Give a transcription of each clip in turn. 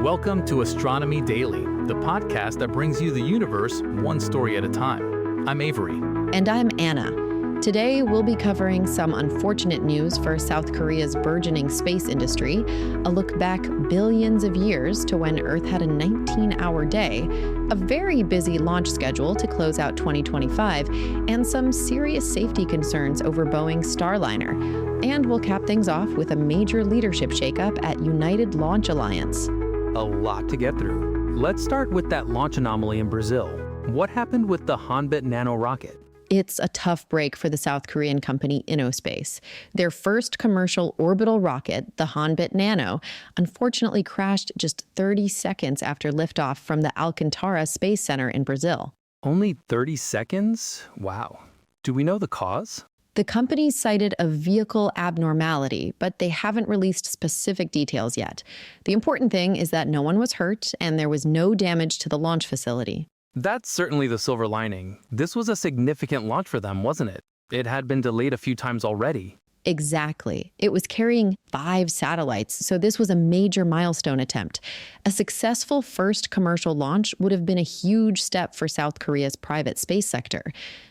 Welcome to Astronomy Daily, the podcast that brings you the universe one story at a time. I'm Avery. And I'm Anna. Today, we'll be covering some unfortunate news for South Korea's burgeoning space industry, a look back billions of years to when Earth had a 19-hour day, a very busy launch schedule to close out 2025, and some serious safety concerns over Boeing's Starliner. And we'll cap things off with a major leadership shakeup at United Launch Alliance. A lot to get through. Let's start with that launch anomaly in Brazil. What happened with the Hanbit Nano rocket? It's a tough break for the South Korean company Innospace. Their first commercial orbital rocket, the Hanbit Nano, unfortunately crashed just 30 seconds after liftoff from the Alcantara Space Center in Brazil. Only 30 seconds? Wow. Do we know the cause? The company cited a vehicle abnormality, but they haven't released specific details yet. The important thing is that no one was hurt and there was no damage to the launch facility. That's certainly the silver lining. This was a significant launch for them, wasn't it? It had been delayed a few times already. Exactly. It was carrying 5 satellites, so this was a major milestone attempt. A successful first commercial launch would have been a huge step for South Korea's private space sector.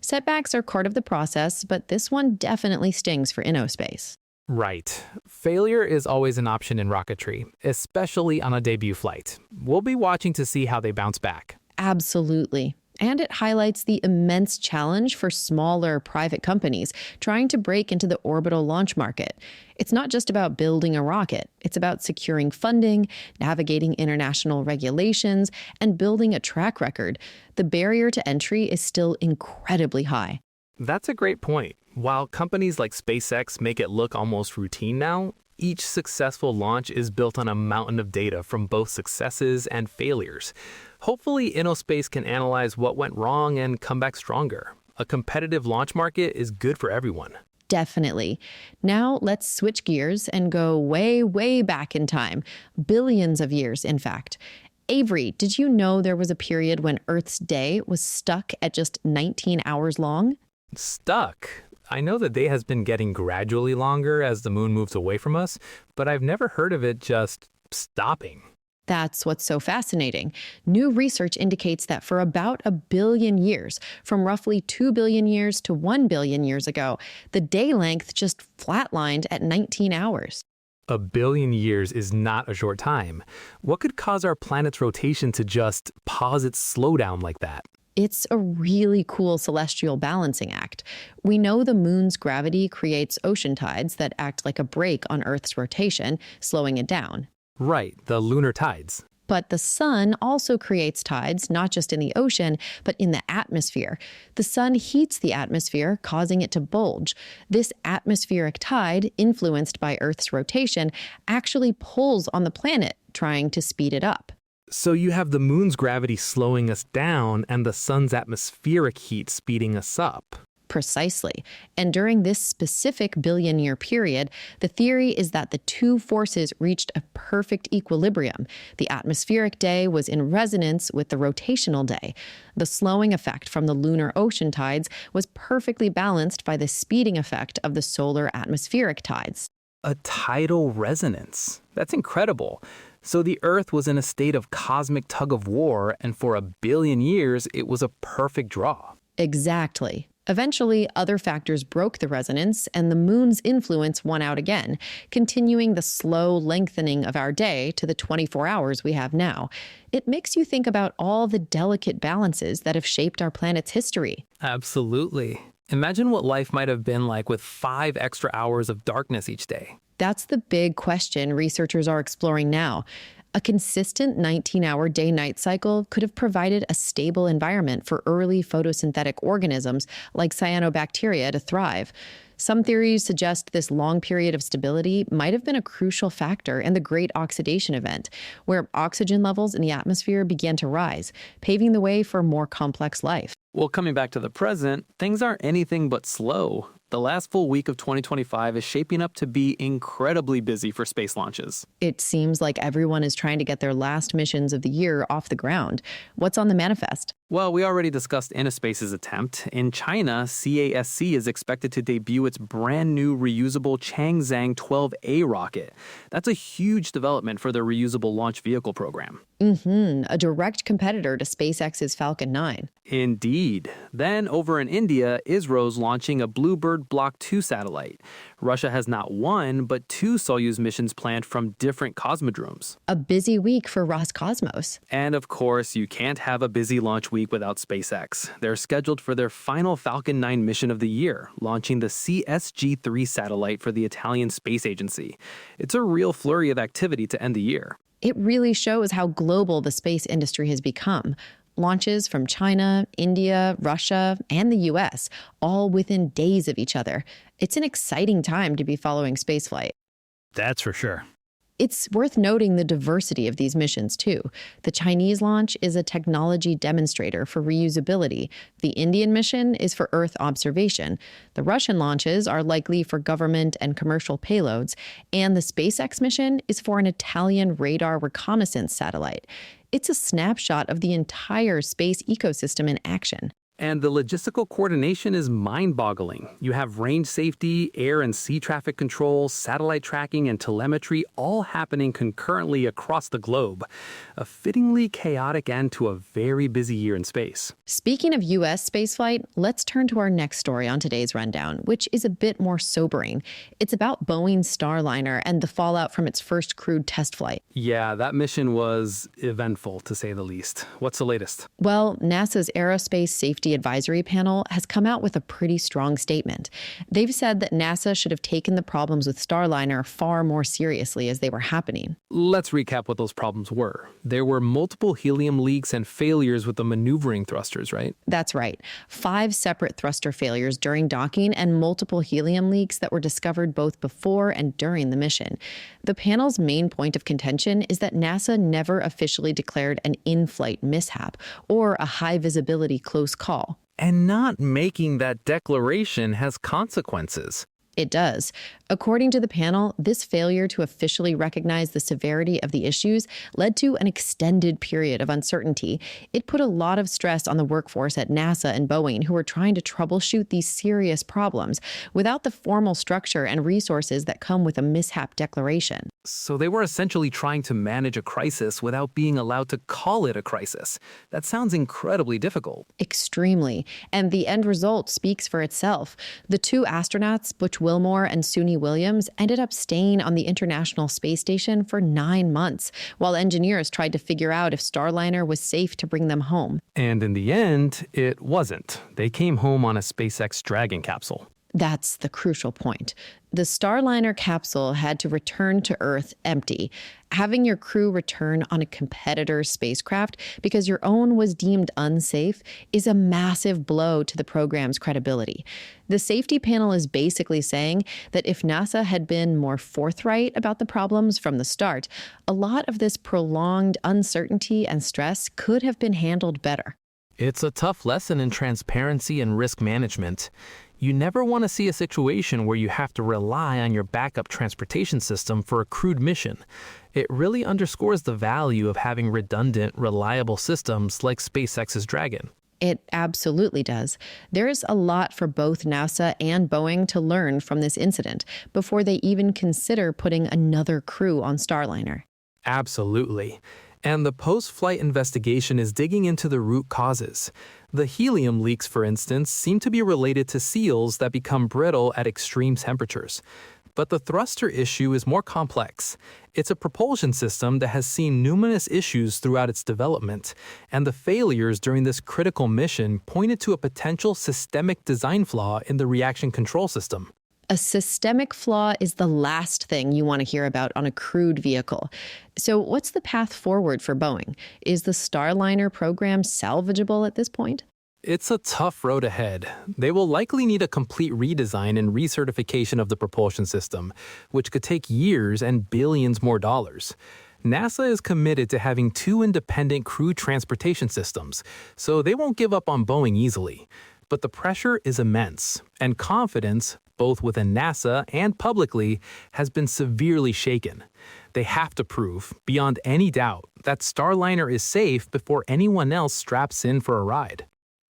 Setbacks are part of the process, but this one definitely stings for Innospace. Right. Failure is always an option in rocketry, especially on a debut flight. We'll be watching to see how they bounce back. Absolutely. And it highlights the immense challenge for smaller private companies trying to break into the orbital launch market. It's not just about building a rocket. It's about securing funding, navigating international regulations, and building a track record. The barrier to entry is still incredibly high. That's a great point. While companies like SpaceX make it look almost routine now, each successful launch is built on a mountain of data from both successes and failures. Hopefully, Innospace can analyze what went wrong and come back stronger. A competitive launch market is good for everyone. Definitely. Now let's switch gears and go way, way back in time. Billions of years, in fact. Avery, did you know there was a period when Earth's day was stuck at just 19 hours long? Stuck? I know the day has been getting gradually longer as the moon moves away from us, but I've never heard of it just stopping. That's what's so fascinating. New research indicates that for about 1 billion years, from roughly 2 billion years to 1 billion years ago, the day length just flatlined at 19 hours. 1 billion years is not a short time. What could cause our planet's rotation to just pause its slowdown like that? It's a really cool celestial balancing act. We know the moon's gravity creates ocean tides that act like a brake on Earth's rotation, slowing it down. Right, the lunar tides. But the sun also creates tides, not just in the ocean, but in the atmosphere. The sun heats the atmosphere, causing it to bulge. This atmospheric tide, influenced by Earth's rotation, actually pulls on the planet, trying to speed it up. So you have the moon's gravity slowing us down and the sun's atmospheric heat speeding us up. Precisely. And during this specific billion-year period, the theory is that the two forces reached a perfect equilibrium. The atmospheric day was in resonance with the rotational day. The slowing effect from the lunar ocean tides was perfectly balanced by the speeding effect of the solar atmospheric tides. A tidal resonance. That's incredible. So the Earth was in a state of cosmic tug-of-war, and for 1 billion years, it was a perfect draw. Exactly. Eventually, other factors broke the resonance, and the moon's influence won out again, continuing the slow lengthening of our day to the 24 hours we have now. It makes you think about all the delicate balances that have shaped our planet's history. Absolutely. Imagine what life might have been like with 5 extra hours of darkness each day. That's the big question researchers are exploring now. A consistent 19-hour day-night cycle could have provided a stable environment for early photosynthetic organisms like cyanobacteria to thrive. Some theories suggest this long period of stability might have been a crucial factor in the Great Oxidation Event, where oxygen levels in the atmosphere began to rise, paving the way for more complex life. Well, coming back to the present, things aren't anything but slow. The last full week of 2025 is shaping up to be incredibly busy for space launches. It seems like everyone is trying to get their last missions of the year off the ground. What's on the manifest? Well, we already discussed Innospace's attempt. In China, CASC is expected to debut its brand new reusable Chang'e 12A rocket. That's a huge development for their reusable launch vehicle program. A direct competitor to SpaceX's Falcon 9. Indeed. Then, over in India, ISRO's launching a Bluebird Block 2 satellite. Russia has not one, but two Soyuz missions planned from different cosmodromes. A busy week for Roscosmos. And of course, you can't have a busy launch week without SpaceX. They're scheduled for their final Falcon 9 mission of the year, launching the CSG-3 satellite for the Italian Space Agency. It's a real flurry of activity to end the year. It really shows how global the space industry has become. Launches from China, India, Russia, and the US, all within days of each other. It's an exciting time to be following spaceflight. That's for sure. It's worth noting the diversity of these missions, too. The Chinese launch is a technology demonstrator for reusability. The Indian mission is for Earth observation. The Russian launches are likely for government and commercial payloads. And the SpaceX mission is for an Italian radar reconnaissance satellite. It's a snapshot of the entire space ecosystem in action. And the logistical coordination is mind-boggling. You have range safety, air and sea traffic control, satellite tracking, and telemetry all happening concurrently across the globe. A fittingly chaotic end to a very busy year in space. Speaking of U.S. spaceflight, let's turn to our next story on today's rundown, which is a bit more sobering. It's about Boeing's Starliner and the fallout from its first crewed test flight. Yeah, that mission was eventful, to say the least. What's the latest? Well, NASA's Aerospace Safety Advisory Panel has come out with a pretty strong statement. They've said that NASA should have taken the problems with Starliner far more seriously as they were happening. Let's recap what those problems were. There were multiple helium leaks and failures with the maneuvering thrusters, right? That's right. 5 separate thruster failures during docking and multiple helium leaks that were discovered both before and during the mission. The panel's main point of contention is that NASA never officially declared an in-flight mishap or a high-visibility close call. And not making that declaration has consequences. It does. According to the panel, this failure to officially recognize the severity of the issues led to an extended period of uncertainty. It put a lot of stress on the workforce at NASA and Boeing, who were trying to troubleshoot these serious problems without the formal structure and resources that come with a mishap declaration. So they were essentially trying to manage a crisis without being allowed to call it a crisis. That sounds incredibly difficult. Extremely. And the end result speaks for itself. The 2 astronauts, Butch Wilmore and Suni Williams, ended up staying on the International Space Station for 9 months, while engineers tried to figure out if Starliner was safe to bring them home. And in the end, it wasn't. They came home on a SpaceX Dragon capsule. That's the crucial point. The Starliner capsule had to return to Earth empty. Having your crew return on a competitor's spacecraft because your own was deemed unsafe is a massive blow to the program's credibility. The safety panel is basically saying that if NASA had been more forthright about the problems from the start, a lot of this prolonged uncertainty and stress could have been handled better. It's a tough lesson in transparency and risk management. You never want to see a situation where you have to rely on your backup transportation system for a crewed mission. It really underscores the value of having redundant, reliable systems like SpaceX's Dragon. It absolutely does. There's a lot for both NASA and Boeing to learn from this incident before they even consider putting another crew on Starliner. Absolutely. And the post-flight investigation is digging into the root causes. The helium leaks, for instance, seem to be related to seals that become brittle at extreme temperatures. But the thruster issue is more complex. It's a propulsion system that has seen numerous issues throughout its development, and the failures during this critical mission pointed to a potential systemic design flaw in the reaction control system. A systemic flaw is the last thing you want to hear about on a crewed vehicle. So what's the path forward for Boeing? Is the Starliner program salvageable at this point? It's a tough road ahead. They will likely need a complete redesign and recertification of the propulsion system, which could take years and billions more dollars. NASA is committed to having 2 independent crew transportation systems, so they won't give up on Boeing easily. But the pressure is immense, and confidence, both within NASA and publicly, has been severely shaken. They have to prove, beyond any doubt, that Starliner is safe before anyone else straps in for a ride.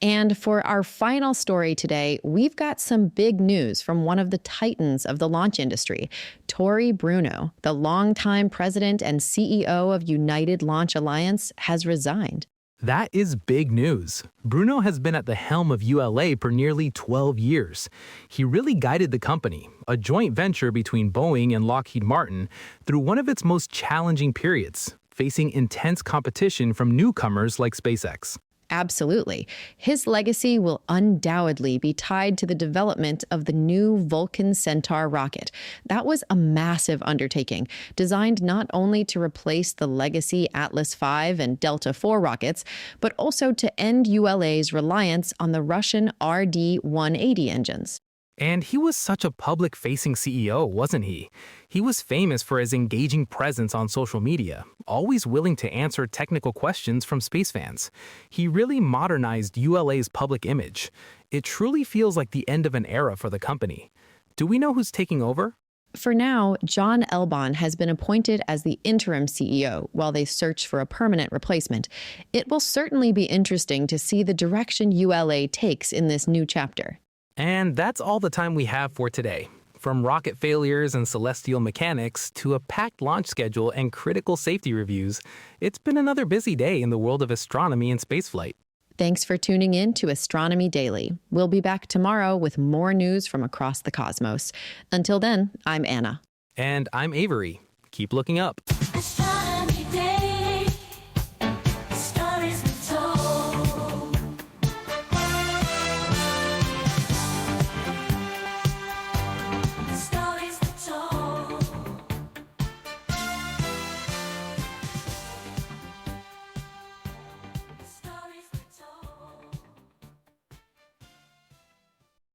And for our final story today, we've got some big news from one of the titans of the launch industry. Tory Brian, the longtime president and CEO of United Launch Alliance, has resigned. That is big news. Bruno has been at the helm of ULA for nearly 12 years. He really guided the company, a joint venture between Boeing and Lockheed Martin, through one of its most challenging periods, facing intense competition from newcomers like SpaceX. Absolutely. His legacy will undoubtedly be tied to the development of the new Vulcan Centaur rocket. That was a massive undertaking, designed not only to replace the legacy Atlas V and Delta IV rockets, but also to end ULA's reliance on the Russian RD-180 engines. And he was such a public-facing CEO, wasn't he? He was famous for his engaging presence on social media, always willing to answer technical questions from space fans. He really modernized ULA's public image. It truly feels like the end of an era for the company. Do we know who's taking over? For now, John Elbon has been appointed as the interim CEO while they search for a permanent replacement. It will certainly be interesting to see the direction ULA takes in this new chapter. And that's all the time we have for today. From rocket failures and celestial mechanics to a packed launch schedule and critical safety reviews, it's been another busy day in the world of astronomy and spaceflight. Thanks for tuning in to Astronomy Daily. We'll be back tomorrow with more news from across the cosmos. Until then, I'm Anna. And I'm Avery. Keep looking up.